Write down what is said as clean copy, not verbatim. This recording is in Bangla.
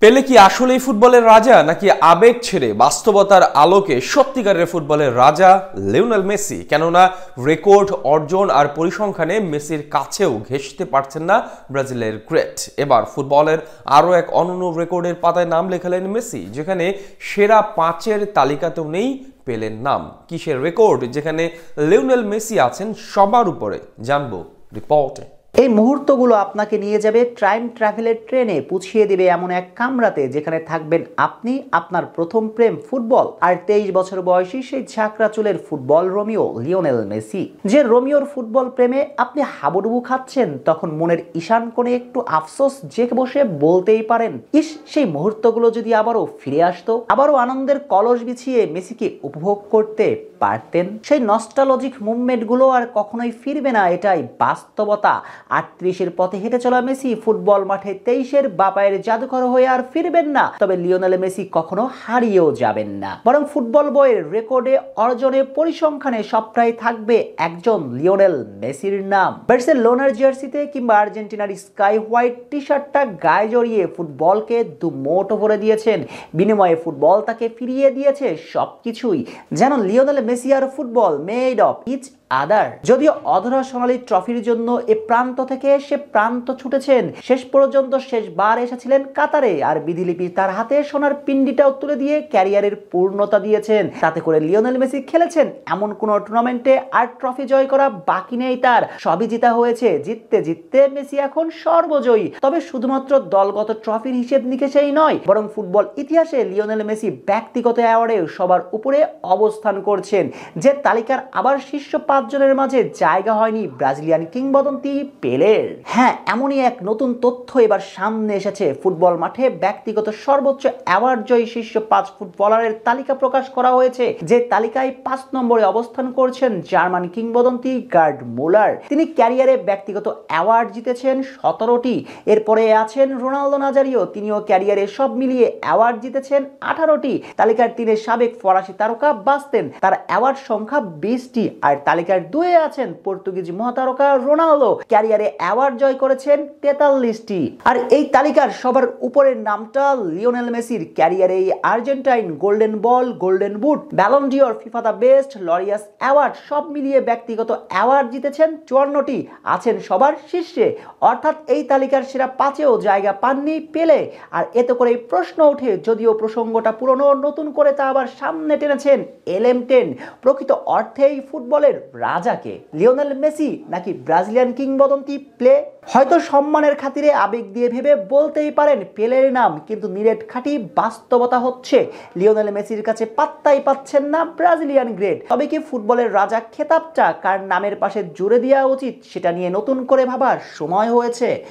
পেলে কি আসলেই ফুটবলের রাজা, নাকি আবেগ ছেড়ে বাস্তবতার আলোকে সত্যিকারের ফুটবলের রাজা লিওনেল মেসি? কেননা রেকর্ড অর্জন আর পরিসংখ্যানে মেসির কাছেও ঘেঁষতে পারছেন না ব্রাজিলের গ্রেট। এবার ফুটবলের আরও এক অনন্য রেকর্ডের পাতায় নাম লেখালেন মেসি, যেখানে সেরা 5-এর তালিকাতেও নেই পেলের নাম। কিসের রেকর্ড যেখানে লিওনেল মেসি আছেন সবার উপরে, জানবো রিপোর্টে। এই মুহূর্তগুলো আপনাকে নিয়ে যাবে টাইম ট্রাভেলের ট্রেনে, পুছিয়ে দেবে এমন এক কামরাতে যেখানে থাকবেন আপনি, আপনার প্রথম প্রেম ফুটবল, আর 23 বছর বয়সী সেই ঝাঁকড়া চুলের ফুটবল রোমিও লিওনেল মেসি। যে রোমিওর ফুটবল প্রেমে আপনি হাবুডুবু খাচ্ছেন, তখন মনের ঈশান কোণে একটু আফসোস জেঁকে বসে বলতেই পারেন, ইস, সেই মুহূর্তগুলো যদি আবারও ফিরে আসতো, আবারও আনন্দের কলস বিছিয়ে মেসিকে উপভোগ করতে পারতেন। সেই নস্টালজিক মুভমেন্টগুলো আর কখনোই ফিরবে না, এটাই বাস্তবতা। 38-এর পথে হেঁটে চলা মেসি ফুটবল মাঠে 23-এর বাপায়ের জাদুকর হয়ে আর ফিরবেন না। তবে লিওনেল মেসি কখনো হারিয়েও যাবেন না, বরং ফুটবল বইয়ের রেকর্ডে, অর্জনে, পরিসংখ্যানে সবটাই থাকবে একজন লিওনেল মেসির নাম। বার্সেলোনার জার্সিতে কিংবা আর্জেন্টিনার স্কাই হোয়াইট টি শার্টটা গায়ে জড়িয়ে ফুটবলকে দুমোটো ভরে দিয়েছেন। বিনিময়ে ফুটবল তাকে ফিরিয়ে দিয়েছে সবকিছুই। যেন লিওনেল মেসি আর football made of each other. যদিও অধরা সোনালী ট্রফির জন্য এ প্রান্ত থেকে সে প্রান্ত ছুটেছেন, শেষ পর্যন্ত শেষবার এসেছিলেন কাতারে, আর বিধিলিপি তার হাতে সোনার পিন্ডিটাও তুলে দিয়ে ক্যারিয়ারের পূর্ণতা দিয়েছেন। তাতে করে লিওনেল মেসি খেলেছেন এমন কোন টুর্নামেন্টে আর ট্রফি জয় করা বাকি নেই তার, সবই জিতা হয়েছে। জিততে জিততে মেসি এখন সর্বজয়ী। তবে শুধুমাত্র দলগত ট্রফির হিসেব নিকেশেই নয়, বরং ফুটবল ইতিহাসে লিওনেল মেসি ব্যক্তিগত অ্যাওয়ার্ডে সবার উপরে অবস্থান করছেন। যে তালিকার আবার শীর্ষ 5 জনের মাঝে জায়গা হয়নি ব্রাজিলিয়ান কিংবদন্তি পেলের। হ্যাঁ, এমনই এক নতুন তথ্য এবার সামনে এসেছে। ফুটবল মাঠে ব্যক্তিগত সর্বোচ্চ অ্যাওয়ার্ড জয়ী শীর্ষ 5 ফুটবলারের তালিকা প্রকাশ করা হয়েছে। যে তালিকায় 5 নম্বরে অবস্থান করছেন জার্মান কিংবদন্তি গার্ড মুলার। তিনি ক্যারিয়ারে ব্যক্তিগত অ্যাওয়ার্ড জিতেছেন 17টি। এরপরে আছেন রোনালদো নাজারিও, তিনিও ক্যারিয়ারে সব মিলিয়ে অ্যাওয়ার্ড জিতেছেন 18টি। তালিকার 3-এ সাবেক ফরাসি তারকা বাস্তেন, তার অ্যাওয়ার্ড সংখ্যা 20টি। আর তালিকার 2-এ আছেন পর্তুগিজ মহাতারকা রোনালদো, ক্যারিয়ারে অ্যাওয়ার্ড জয় করেছেন 43টি। আর এই তালিকার সবার উপরের নামটা লিওনেল মেসির। ক্যারিয়ারে Argentine golden ball, golden boot, Ballon d'Or, FIFA the best, Laureus award সব মিলিয়ে ব্যক্তিগত অ্যাওয়ার্ড জিতেছেন 54টি, আছেন সবার শীর্ষে। অর্থাৎ এই তালিকার সেরা 5-এও জায়গা পাননি পেলে। আর এতে করে প্রশ্ন ওঠে, যদিও প্রসঙ্গটা পুরনো, নতুন করে তা আবার সামনে টেনেছেন LM10। প্রকৃত অর্থেই ফুটবলের রাজাকে লিওনেল মেসি নাকি ব্রাজিলিয়ান কিংবদন্তি প্লে? হয়তো সম্মানের খাতিরে আবেগ দিয়ে ভেবে বলতেই পারেন পেলের নাম, কিন্তু নিরেট খাঁটি বাস্তবতা হচ্ছে লিওনেল মেসির কাছে পাত্তাই পাচ্ছেন না ব্রাজিলিয়ান গ্রেট। তবে কি ফুটবলের রাজা খেতাবটা কার নামের পাশে জুড়ে দেওয়া উচিত, সেটা নিয়ে নতুন করে ভাবার সময় হয়েছে।